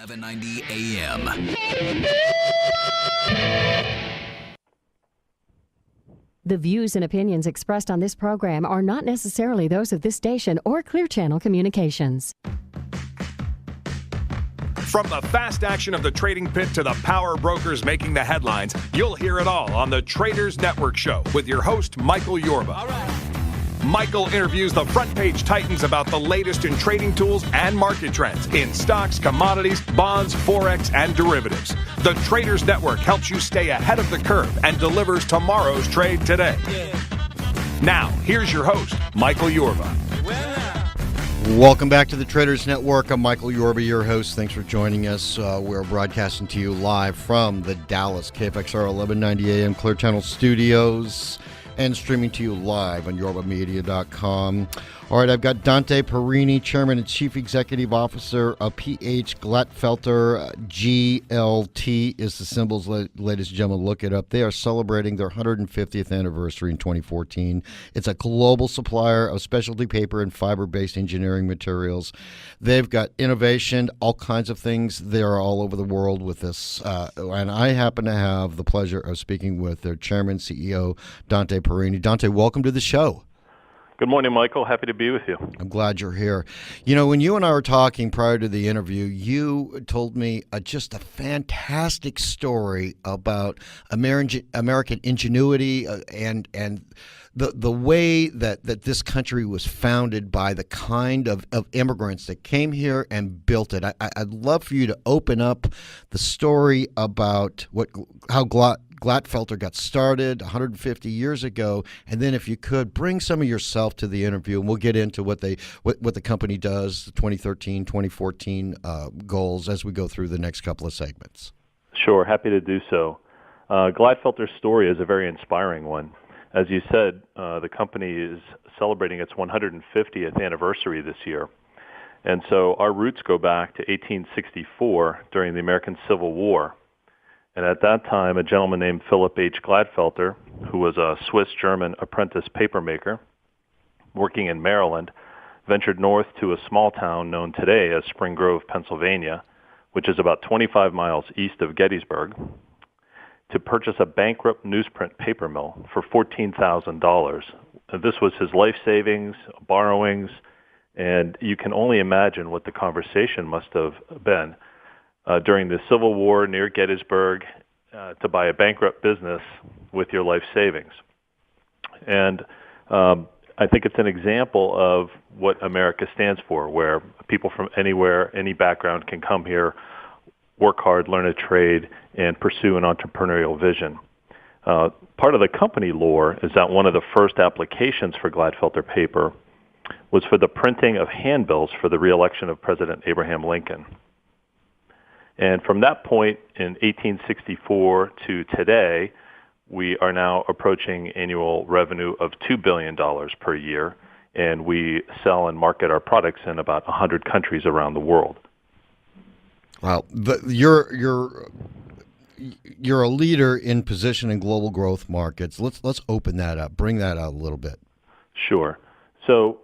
1190 AM. The views and opinions expressed on this program are not necessarily those of this station or Clear Channel Communications. From the fast action of the trading pit to the power brokers making the headlines, you'll hear it all on the Traders Network Show with your host, Michael Yorba. All right. Michael interviews the front page titans about the latest in trading tools and market trends in stocks, commodities, bonds, forex, and derivatives. The Traders Network helps you stay ahead of the curve and delivers tomorrow's trade today. Now, here's your host, Michael Yorba. Welcome back to the Traders Network. I'm Michael Yorba, your host. Thanks for joining us. We're broadcasting to you live from the Dallas KFXR 1190 AM Clear Channel studios and streaming to you live on yorbamedia.com. All right, I've got Dante Parrini, Chairman and Chief Executive Officer of PH Glatfelter. GLT is the symbols, ladies and gentlemen. Look it up. They are celebrating their 150th anniversary in 2014. It's a global supplier of specialty paper and fiber-based engineering materials. They've got innovation, all kinds of things. They're all over the world with this. And I happen to have the pleasure of speaking with their Chairman, CEO, Dante Parrini. Dante, welcome to the show. Good morning, Michael. Happy to be with you. I'm glad you're here. You know, when you and I were talking prior to the interview, you told me just a fantastic story about American ingenuity and the way that this country was founded by the kind of immigrants that came here and built it. I'd love for you to open up the story about how Glatfelter got started 150 years ago, and then if you could bring some of yourself to the interview, and we'll get into what the company does, the 2013, 2014 goals as we go through the next couple of segments. Sure, happy to do so. Glatfelter's story is a very inspiring one. As you said, the company is celebrating its 150th anniversary this year. And so our roots go back to 1864 during the American Civil War. And at that time, a gentleman named Philip H. Glatfelter, who was a Swiss-German apprentice papermaker working in Maryland, ventured north to a small town known today as Spring Grove, Pennsylvania, which is about 25 miles east of Gettysburg, to purchase a bankrupt newsprint paper mill for $14,000. This was his life savings, borrowings, and you can only imagine what the conversation must have been during the Civil War near Gettysburg to buy a bankrupt business with your life savings. And I think it's an example of what America stands for, where people from anywhere, any background can come here, work hard, learn a trade, and pursue an entrepreneurial vision. Part of the company lore is that one of the first applications for Glatfelter paper was for the printing of handbills for the re-election of President Abraham Lincoln. And from that point in 1864 to today, we are now approaching annual revenue of $2 billion per year, and we sell and market our products in about 100 countries around the world. Wow, you're a leader in position in global growth markets. Let's open that up, bring that out a little bit. Sure. So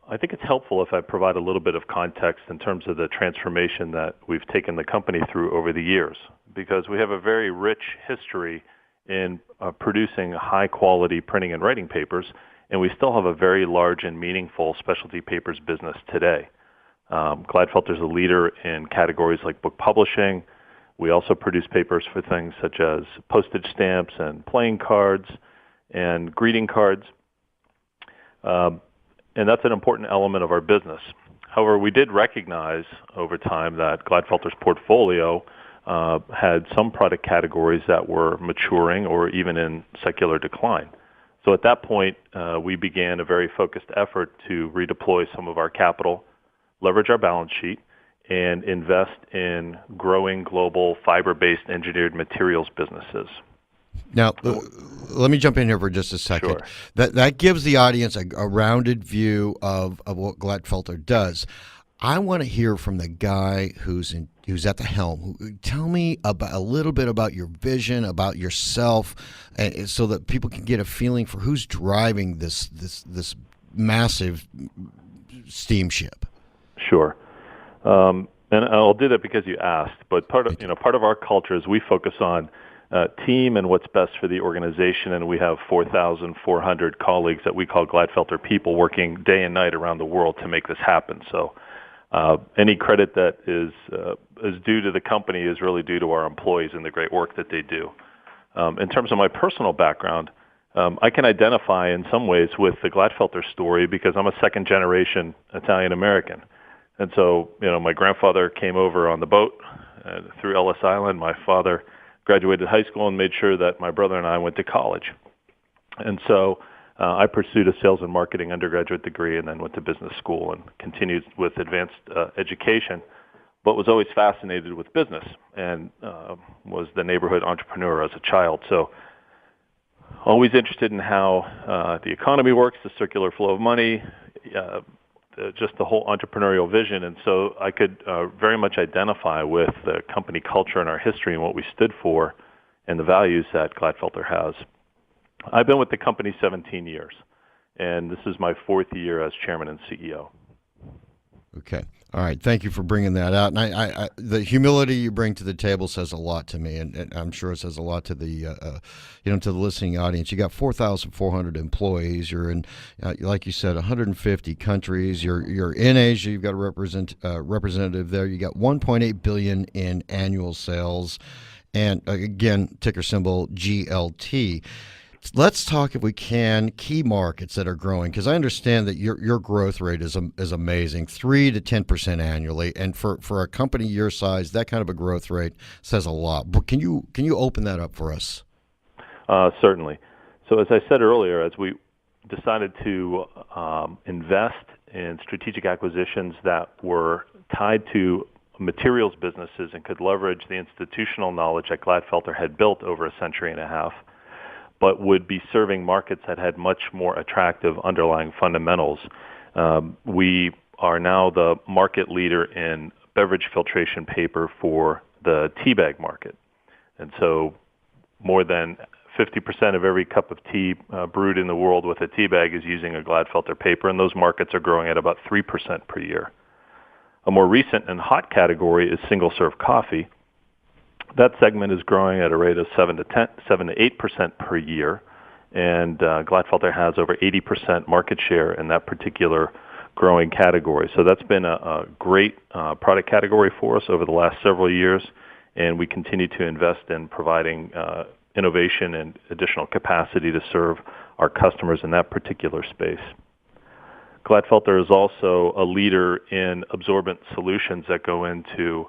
I think it's helpful if I provide a little bit of context in terms of the transformation that we've taken the company through over the years, because we have a very rich history in producing high-quality printing and writing papers, and we still have a very large and meaningful specialty papers business today. Glatfelter is a leader in categories like book publishing. We also produce papers for things such as postage stamps and playing cards and greeting cards. And that's an important element of our business. However, we did recognize over time that Glatfelter's portfolio had some product categories that were maturing or even in secular decline. So at that point, we began a very focused effort to redeploy some of our capital, leverage our balance sheet, and invest in growing global fiber-based engineered materials businesses. Now, let me jump in here for just a second. Sure. That gives the audience a rounded view of what Glatfelter does. I want to hear from the guy who's at the helm. Tell me a little bit about your vision, about yourself, so that people can get a feeling for who's driving this massive steamship. Sure. And I'll do that because you asked. But part of our culture is we focus on team and what's best for the organization, and we have 4,400 colleagues that we call Glatfelter people working day and night around the world to make this happen. So any credit that is due to the company is really due to our employees and the great work that they do. In terms of my personal background, I can identify in some ways with the Glatfelter story because I'm a second-generation Italian-American. And so, my grandfather came over on the boat through Ellis Island. My father graduated high school and made sure that my brother and I went to college. And so I pursued a sales and marketing undergraduate degree and then went to business school and continued with advanced education, but was always fascinated with business and was the neighborhood entrepreneur as a child. So always interested in how the economy works, the circular flow of money, just the whole entrepreneurial vision. And so I could very much identify with the company culture and our history and what we stood for and the values that Glatfelter has. I've been with the company 17 years, and this is my fourth year as chairman and CEO. Okay. All right. Thank you for bringing that out. And I the humility you bring to the table says a lot to me, and I'm sure it says a lot to the, to the listening audience. You got 4,400 employees. You're in, like you said, 150 countries. You're in Asia. You've got a representative there. You got 1.8 billion in annual sales, and again, ticker symbol GLT. Let's talk, if we can, key markets that are growing, because I understand that your growth rate is amazing, 3 to 10% annually, and for a company your size, that kind of a growth rate says a lot. But can you open that up for us? Certainly. So as I said earlier, as we decided to invest in strategic acquisitions that were tied to materials businesses and could leverage the institutional knowledge that Glatfelter had built over a century and a half, but would be serving markets that had much more attractive underlying fundamentals. We are now the market leader in beverage filtration paper for the tea bag market. And so more than 50% of every cup of tea brewed in the world with a tea bag is using a Glatfelter paper, and those markets are growing at about 3% per year. A more recent and hot category is single-serve coffee. That segment is growing at a rate of 7 to 8% per year, and Glatfelter has over 80% market share in that particular growing category. So that's been a great product category for us over the last several years, and we continue to invest in providing innovation and additional capacity to serve our customers in that particular space. Glatfelter is also a leader in absorbent solutions that go into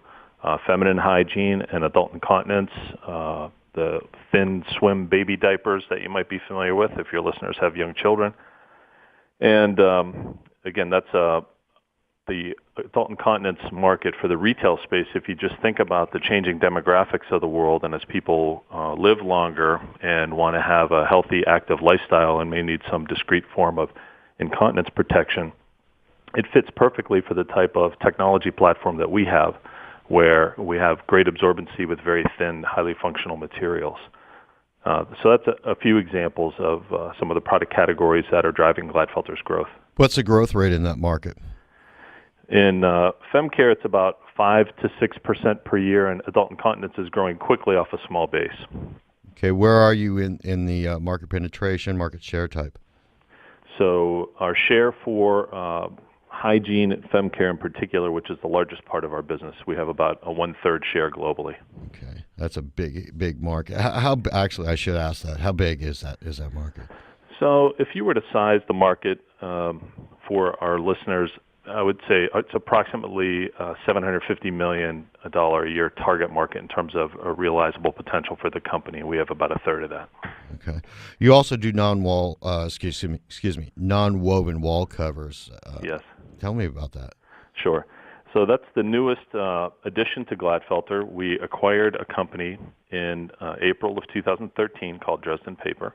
feminine hygiene and adult incontinence, the thin swim baby diapers that you might be familiar with if your listeners have young children. And again, that's the adult incontinence market for the retail space. If you just think about the changing demographics of the world, and as people live longer and want to have a healthy, active lifestyle and may need some discrete form of incontinence protection, it fits perfectly for the type of technology platform that we have, where we have great absorbency with very thin, highly functional materials. So that's a few examples of some of the product categories that are driving Glatfelter's growth. What's the growth rate in that market? In fem care, it's about 5 to 6% per year, and adult incontinence is growing quickly off a small base. Okay, where are you in the market penetration, market share type? So our share for hygiene and fem care in particular, which is the largest part of our business, we have about a 1/3 share globally. Okay, that's a big market. How actually, I should ask that. How big is that market? So if you were to size the market for our listeners, I would say it's approximately $750 million a year target market in terms of a realizable potential for the company. We have about 1/3 of that. Okay. You also do non-woven wall covers. Yes. Tell me about that. Sure. So that's the newest addition to Glatfelter. We acquired a company in April of 2013 called Dresden Paper.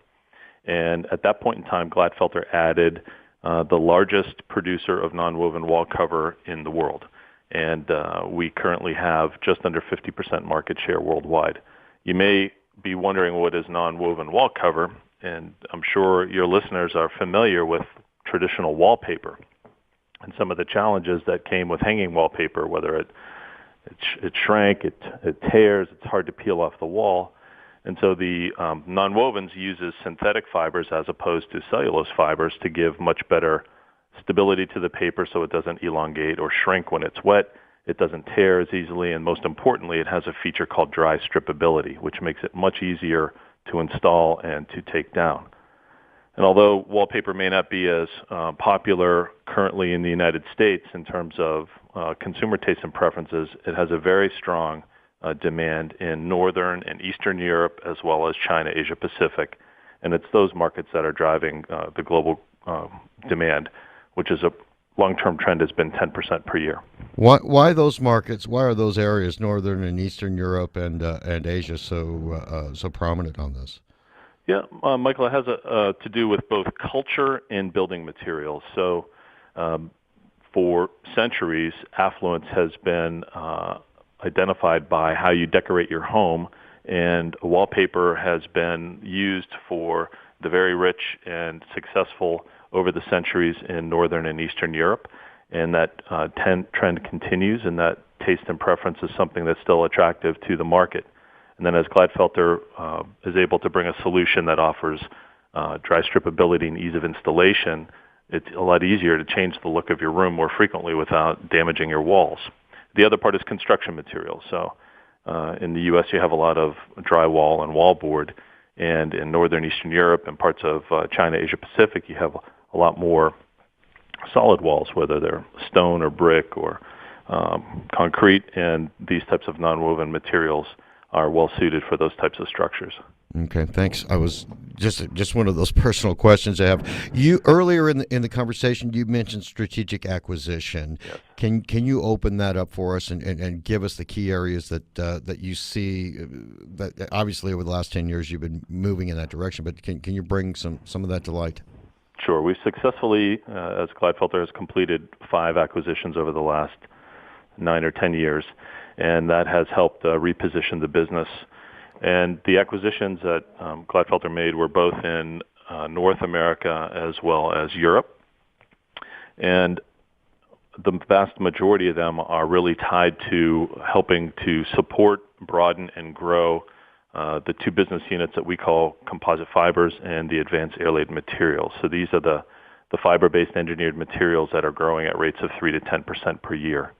And at that point in time, Glatfelter added the largest producer of non-woven wall cover in the world. And we currently have just under 50% market share worldwide. You may be wondering what is non-woven wall cover, and I'm sure your listeners are familiar with traditional wallpaper and some of the challenges that came with hanging wallpaper, whether it it shrank, it tears, it's hard to peel off the wall. And so the nonwovens uses synthetic fibers as opposed to cellulose fibers to give much better stability to the paper so it doesn't elongate or shrink when it's wet. It doesn't tear as easily, and most importantly, it has a feature called dry strippability, which makes it much easier to install and to take down. And although wallpaper may not be as popular currently in the United States in terms of consumer tastes and preferences, it has a very strong demand in Northern and Eastern Europe, as well as China, Asia Pacific. And it's those markets that are driving the global demand, which is a long-term trend has been 10% per year. Why those markets? Why are those areas, Northern and Eastern Europe and Asia, so prominent on this? Yeah, Michael, it has to do with both culture and building materials. So for centuries, affluence has been identified by how you decorate your home, and wallpaper has been used for the very rich and successful over the centuries in Northern and Eastern Europe. And that trend continues, and that taste and preference is something that's still attractive to the market. And then as Glatfelter is able to bring a solution that offers dry strippability and ease of installation, it's a lot easier to change the look of your room more frequently without damaging your walls. The other part is construction materials. So in the U.S., you have a lot of drywall and wallboard, and in Northern Eastern Europe and parts of China, Asia Pacific, you have a lot more solid walls, whether they're stone or brick or concrete, and these types of nonwoven materials are well suited for those types of structures. Okay, thanks. I was just one of those personal questions I have. You earlier in the conversation, you mentioned strategic acquisition. Yes. Can you open that up for us and give us the key areas that you see? That obviously over the last 10 years you've been moving in that direction, but can you bring some of that to light? Sure. We successfully, as Glatfelter, has completed 5 acquisitions over the last 9 or 10 years, and that has helped reposition the business. And the acquisitions that Glatfelter made were both in North America as well as Europe. And the vast majority of them are really tied to helping to support, broaden, and grow the 2 business units that we call composite fibers and the advanced airlaid materials. So these are the fiber-based engineered materials that are growing at rates of 3 to 10% per year.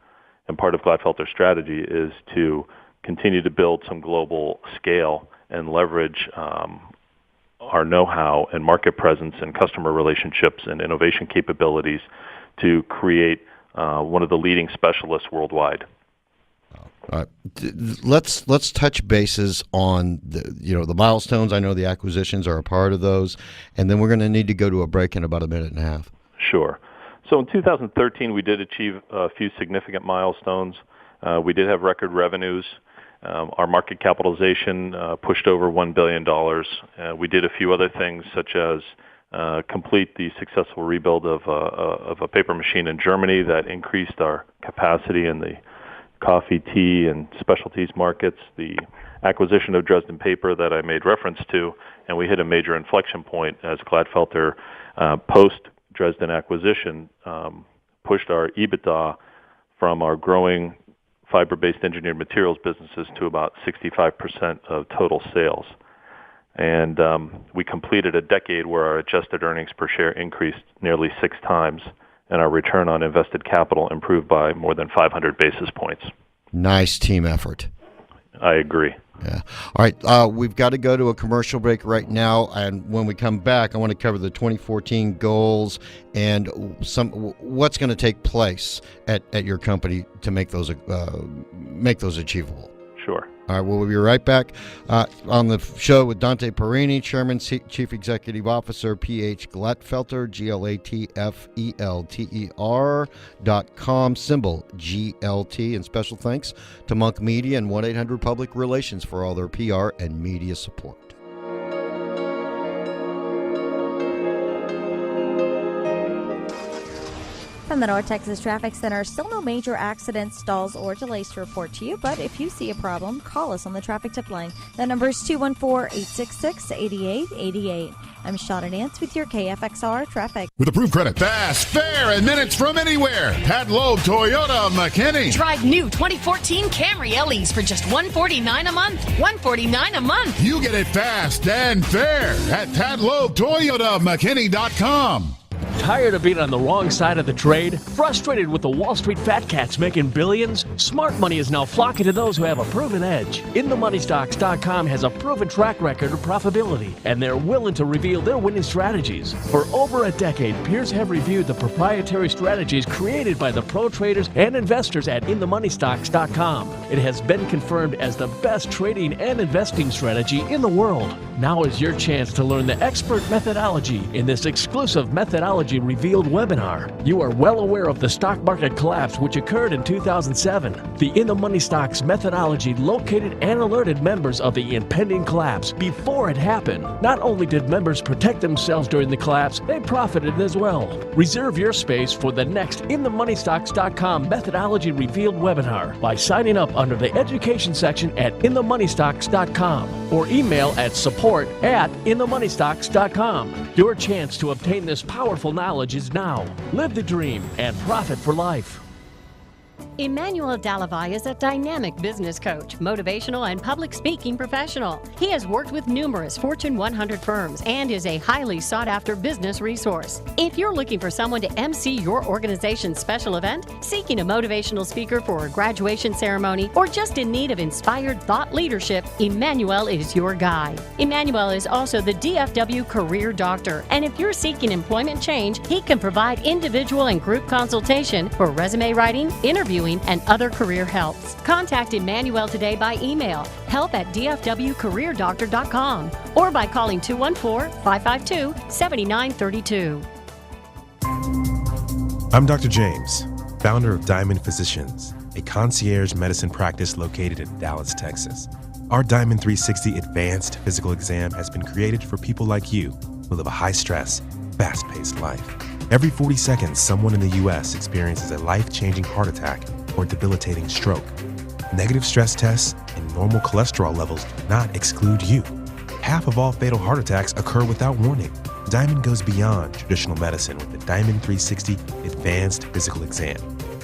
And part of Glatfelter's strategy is to continue to build some global scale and leverage our know-how and market presence and customer relationships and innovation capabilities to create one of the leading specialists worldwide. All right. Let's touch bases on the milestones. I know the acquisitions are a part of those, and then we're going to need to go to a break in about a minute and a half. Sure. So in 2013, we did achieve a few significant milestones. We did have record revenues. Our market capitalization pushed over $1 billion. We did a few other things, such as complete the successful rebuild of a paper machine in Germany that increased our capacity in the coffee, tea, and specialties markets, the acquisition of Dresden Paper that I made reference to, and we hit a major inflection point as Glatfelter, post-Dresden acquisition, pushed our EBITDA from our growing fiber-based engineered materials businesses to about 65% of total sales. And we completed a decade where our adjusted earnings per share increased nearly 6 times, and our return on invested capital improved by more than 500 basis points. Nice team effort. I agree. Yeah. All right. We've got to go to a commercial break right now, and when we come back, I want to cover the 2014 goals and what's going to take place at your company to make those achievable. Sure. All right, we'll be right back on the show with Dante Parrini, Chairman, Chief Executive Officer, PH Glatfelter, GLATFELTER.com, symbol GLT, and special thanks to Monk Media and 1-800 Public Relations for all their PR and media support. From From the North Texas Traffic Center, still no major accidents, stalls, or delays to report to you, but if you see a problem, call us on the traffic tip line. That number is 214-866-8888. I'm Shauna Nance with your KFXR traffic. With approved credit, fast, fair, and minutes from anywhere. Tad Loeb Toyota McKinney. Drive new 2014 Camry LEs for just $149 a month. $149 a month. You get it fast and fair at Tad Loeb Toyota McKinney.com. Tired of being on the wrong side of the trade? Frustrated with the Wall Street fat cats making billions? Smart money is now flocking to those who have a proven edge. InTheMoneyStocks.com has a proven track record of profitability, and they're willing to reveal their winning strategies. For over a decade, peers have reviewed the proprietary strategies created by the pro traders and investors at InTheMoneyStocks.com. It has been confirmed as the best trading and investing strategy in the world. Now is your chance to learn the expert methodology in this exclusive methodology revealed webinar. You are well aware of the stock market collapse which occurred in 2007. The In the Money Stocks methodology located and alerted members of the impending collapse before it happened. Not only did members protect themselves during the collapse, they profited as well. Reserve your space for the next InTheMoneyStocks.com methodology revealed webinar by signing up under the education section at InTheMoneyStocks.com or email at support@InTheMoneyStocks.com. Your chance to obtain this powerful knowledge is now. Live the dream and profit for life. Emmanuel Dalavai is a dynamic business coach, motivational, and public speaking professional. He has worked with numerous Fortune 100 firms and is a highly sought-after business resource. If you're looking for someone to MC your organization's special event, seeking a motivational speaker for a graduation ceremony, or just in need of inspired thought leadership, Emmanuel is your guy. Emmanuel is also the DFW Career Doctor, and if you're seeking employment change, he can provide individual and group consultation for resume writing, interviewing, and other career helps. Contact Emmanuel today by email, help@dfwcareerdoctor.com, or by calling 214-552-7932. I'm Dr. James, founder of Diamond Physicians, a concierge medicine practice located in Dallas, Texas. Our Diamond 360 Advanced Physical Exam has been created for people like you who live a high-stress, fast-paced life. Every 40 seconds, someone in the U.S. experiences a life-changing heart attack or debilitating stroke. Negative stress tests and normal cholesterol levels do not exclude you. Half of all fatal heart attacks occur without warning. Diamond goes beyond traditional medicine with the Diamond 360 Advanced Physical Exam,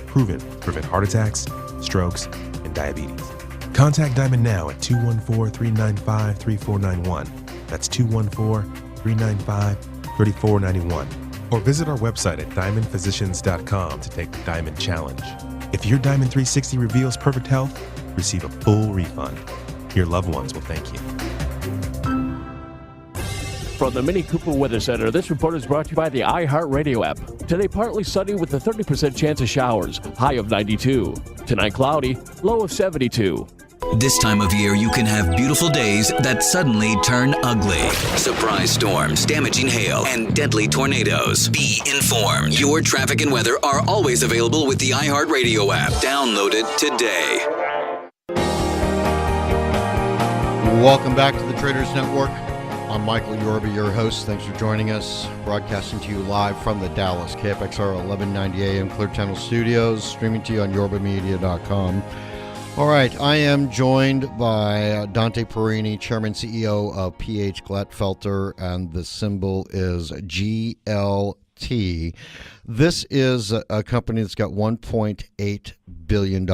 proven to prevent heart attacks, strokes, and diabetes. Contact Diamond now at 214-395-3491. That's 214-395-3491. Or visit our website at diamondphysicians.com to take the Diamond Challenge. If your Diamond 360 reveals perfect health, receive a full refund. Your loved ones will thank you. From the Mini Cooper Weather Center, this report is brought to you by the iHeart Radio app. Today, partly sunny with a 30% chance of showers, high of 92. Tonight, cloudy, low of 72. This time of year, you can have beautiful days that suddenly turn ugly. Surprise storms, damaging hail, and deadly tornadoes. Be informed. Your traffic and weather are always available with the iHeart Radio app. Download it today. Welcome back to the Traders Network. I'm Michael Yorba, your host. Thanks for joining us. Broadcasting to you live from the Dallas KFXR 1190 AM Clear Channel Studios. Streaming to you on yorbamedia.com. All right, I am joined by Dante Parrini, Chairman CEO of PH Glatfelter, and the symbol is GLT. This is a company that's got $1.8 billion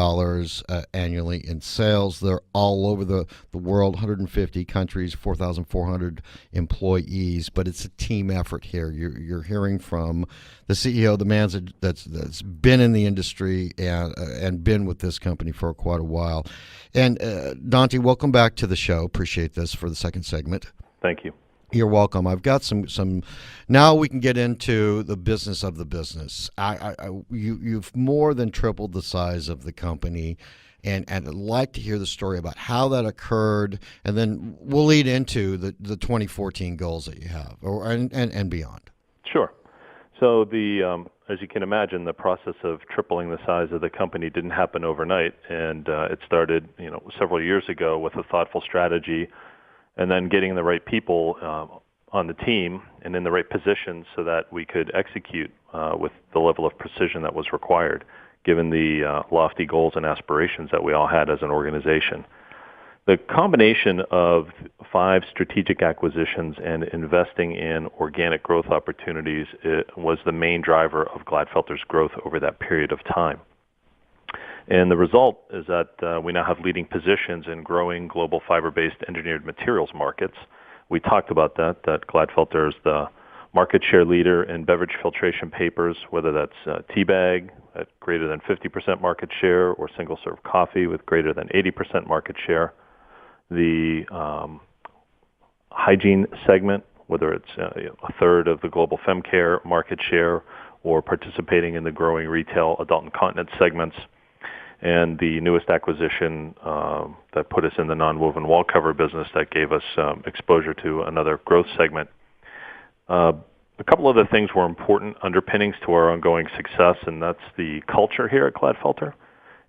annually in sales. They're all over the world, 150 countries, 4,400 employees, but it's a team effort here. You're hearing from the CEO, the man that's been in the industry and been with this company for quite a while. And Dante, welcome back to the show. Appreciate this for the second segment. Thank you. You're welcome. I've got some. Now we can get into the business of the business. You've more than tripled the size of the company, and I'd like to hear the story about how that occurred, and then we'll lead into the 2014 goals that you have, and beyond. Sure. So as you can imagine, the process of tripling the size of the company didn't happen overnight, and it started several years ago with a thoughtful strategy. And then getting the right people on the team and in the right positions so that we could execute with the level of precision that was required, given the lofty goals and aspirations that we all had as an organization. The combination of 5 strategic acquisitions and investing in organic growth opportunities was the main driver of Glatfelter's growth over that period of time. And the result is that we now have leading positions in growing global fiber-based engineered materials markets. We talked about that Glatfelter is the market share leader in beverage filtration papers, whether that's tea bag at greater than 50% market share or single-serve coffee with greater than 80% market share. The hygiene segment, whether it's a third of the global fem care market share or participating in the growing retail adult incontinence segments, and the newest acquisition that put us in the nonwoven wall cover business that gave us exposure to another growth segment. A couple other things were important underpinnings to our ongoing success, and that's the culture here at Glatfelter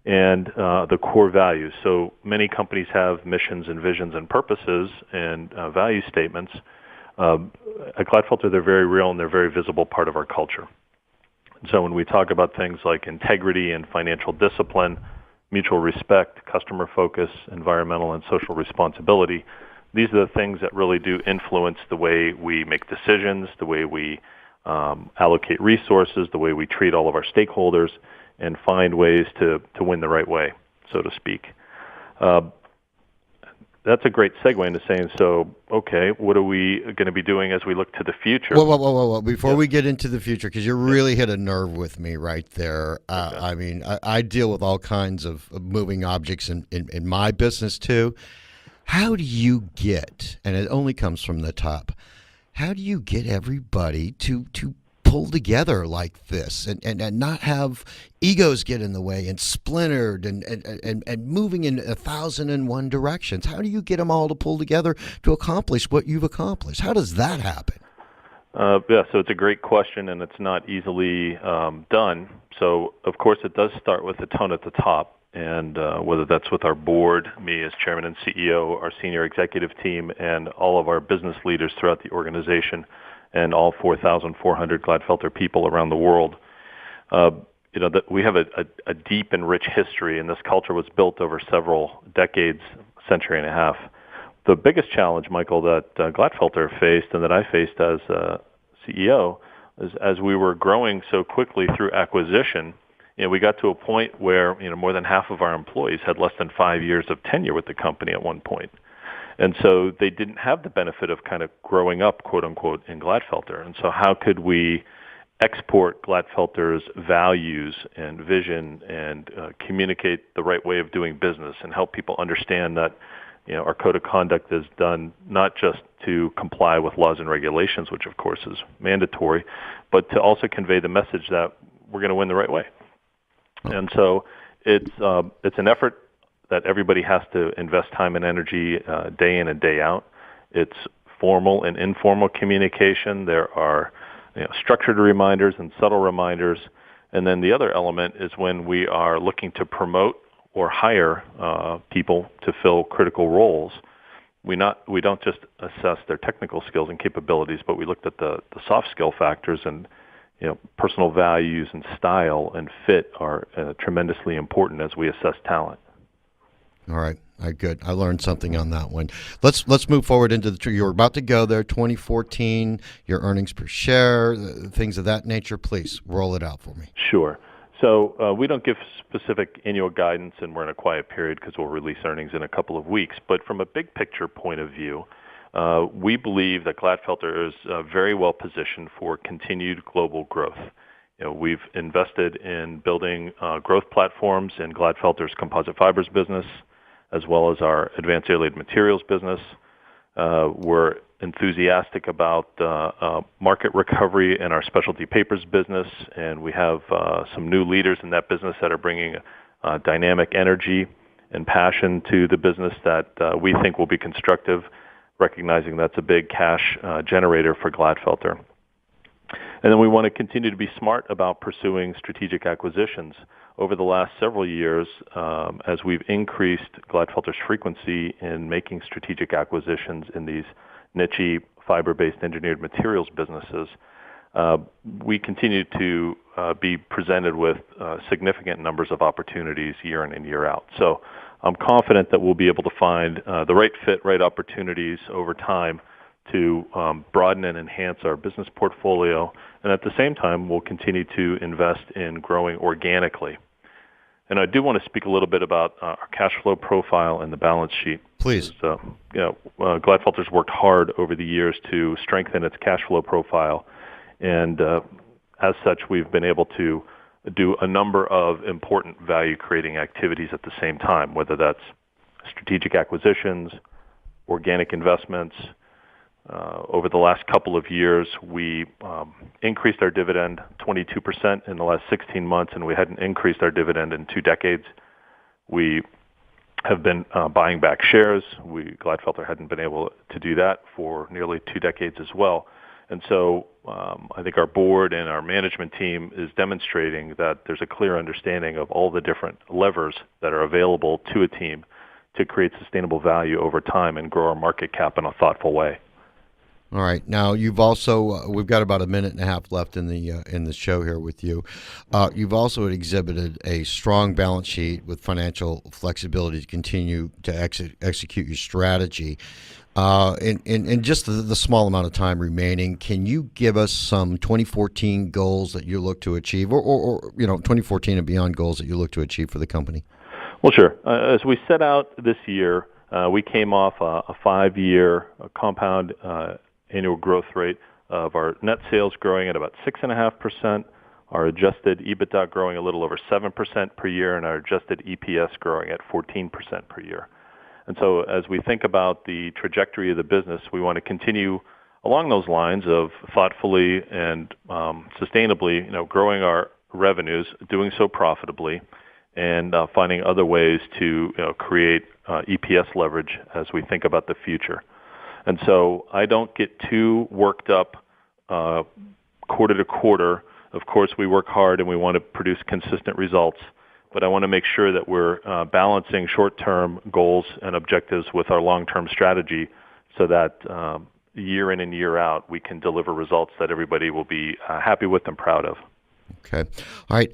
and the core values. So many companies have missions and visions and purposes and value statements. At Glatfelter, they're very real and they're a very visible part of our culture. So when we talk about things like integrity and financial discipline, mutual respect, customer focus, environmental and social responsibility, these are the things that really do influence the way we make decisions, the way we allocate resources, the way we treat all of our stakeholders, and find ways to win the right way, so to speak. That's a great segue into saying, so, okay, what are we going to be doing as we look to the future? Whoa. Before we get into the future, because you really hit a nerve with me right there. Okay. I mean, I deal with all kinds of moving objects in my business, too. How do you get, and it only comes from the top, how do you get everybody to pull together like this and not have egos get in the way and splintered and moving in 1,001 directions? How do you get them all to pull together to accomplish what you've accomplished? How does that happen? So it's a great question, and it's not easily done. So, of course, it does start with the tone at the top, and whether that's with our board, me as chairman and CEO, our senior executive team, and all of our business leaders throughout the organization, and all 4,400 Glatfelter people around the world. That we have a deep and rich history, and this culture was built over several decades, century and a half. The biggest challenge, Michael, that Glatfelter faced and that I faced as CEO is as we were growing so quickly through acquisition, we got to a point where more than half of our employees had less than 5 years of tenure with the company at one point. And so they didn't have the benefit of kind of growing up, quote unquote, in Glatfelter. And so how could we export Glatfelter's values and vision and communicate the right way of doing business and help people understand that our code of conduct is done not just to comply with laws and regulations, which of course is mandatory, but to also convey the message that we're going to win the right way. And so it's an effort that everybody has to invest time and energy day in and day out. It's formal and informal communication. There are structured reminders and subtle reminders. And then the other element is when we are looking to promote or hire people to fill critical roles, we don't just assess their technical skills and capabilities, but we looked at the soft skill factors, and personal values and style and fit are tremendously important as we assess talent. All right. Good. I learned something on that one. Let's move forward into you're about to go there, 2014, your earnings per share, things of that nature. Please roll it out for me. Sure. So we don't give specific annual guidance, and we're in a quiet period because we'll release earnings in a couple of weeks. But from a big picture point of view, we believe that Glatfelter is very well positioned for continued global growth. We've invested in building growth platforms in Glatfelter's composite fibers business, as well as our advanced airlaid materials business. We're enthusiastic about market recovery in our specialty papers business, and we have some new leaders in that business that are bringing dynamic energy and passion to the business that we think will be constructive, recognizing that's a big cash generator for Glatfelter. And then we want to continue to be smart about pursuing strategic acquisitions. Over the last several years, as we've increased Glatfelter's frequency in making strategic acquisitions in these niche fiber-based engineered materials businesses, we continue to be presented with significant numbers of opportunities year in and year out. So I'm confident that we'll be able to find the right fit, right opportunities over time to broaden and enhance our business portfolio. And at the same time, we'll continue to invest in growing organically. And I do want to speak a little bit about our cash flow profile and the balance sheet. Please. So, Glatfelter's worked hard over the years to strengthen its cash flow profile. And as such, we've been able to do a number of important value-creating activities at the same time, whether that's strategic acquisitions, organic investments. Over the last couple of years, we increased our dividend 22% in the last 16 months, and we hadn't increased our dividend in 2 decades. We have been buying back shares. Glatfelter hadn't been able to do that for nearly 2 decades as well. And so I think our board and our management team is demonstrating that there's a clear understanding of all the different levers that are available to a team to create sustainable value over time and grow our market cap in a thoughtful way. All right. Now you've also we've got about a minute and a half left in the show here with you. You've also exhibited a strong balance sheet with financial flexibility to continue to execute your strategy. In just the small amount of time remaining, can you give us some 2014 goals that you look to achieve, or 2014 and beyond goals that you look to achieve for the company? Well, sure. As we set out this year, we came off a 5-year compound annual growth rate of our net sales growing at about 6.5%, our adjusted EBITDA growing a little over 7% per year, and our adjusted EPS growing at 14% per year. And so as we think about the trajectory of the business, we want to continue along those lines of thoughtfully and sustainably, growing our revenues, doing so profitably, and finding other ways to create EPS leverage as we think about the future. And so I don't get too worked up quarter to quarter. Of course, we work hard and we want to produce consistent results, but I want to make sure that we're balancing short-term goals and objectives with our long-term strategy so that year in and year out we can deliver results that everybody will be happy with and proud of. Okay. All right.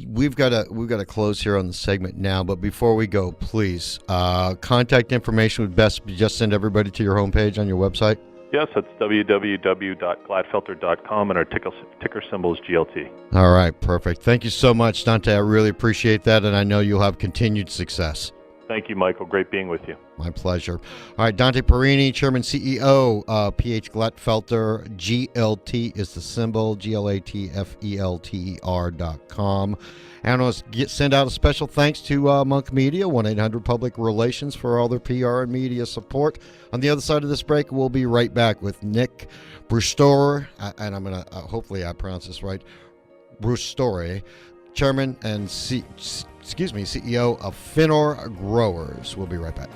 We've got to close here on the segment now, but before we go, please, contact information would best be just send everybody to your homepage on your website. Yes, that's www.glatfelter.com, and our ticker symbol is GLT. All right. Perfect. Thank you so much, Dante. I really appreciate that, and I know you'll have continued success. Thank you, Michael. Great being with you. My pleasure. All right, Dante Parrini, Chairman, CEO, PH Glatfelter. GLT is the symbol, GLATFELTER.com. Analysts send out a special thanks to Monk Media, 1-800-Public Relations, for all their PR and media support. On the other side of this break, we'll be right back with Nick Brustore, and I'm going to, hopefully I pronounce this right, Brustore, Chairman and CEO of Finor Growers. We'll be right back.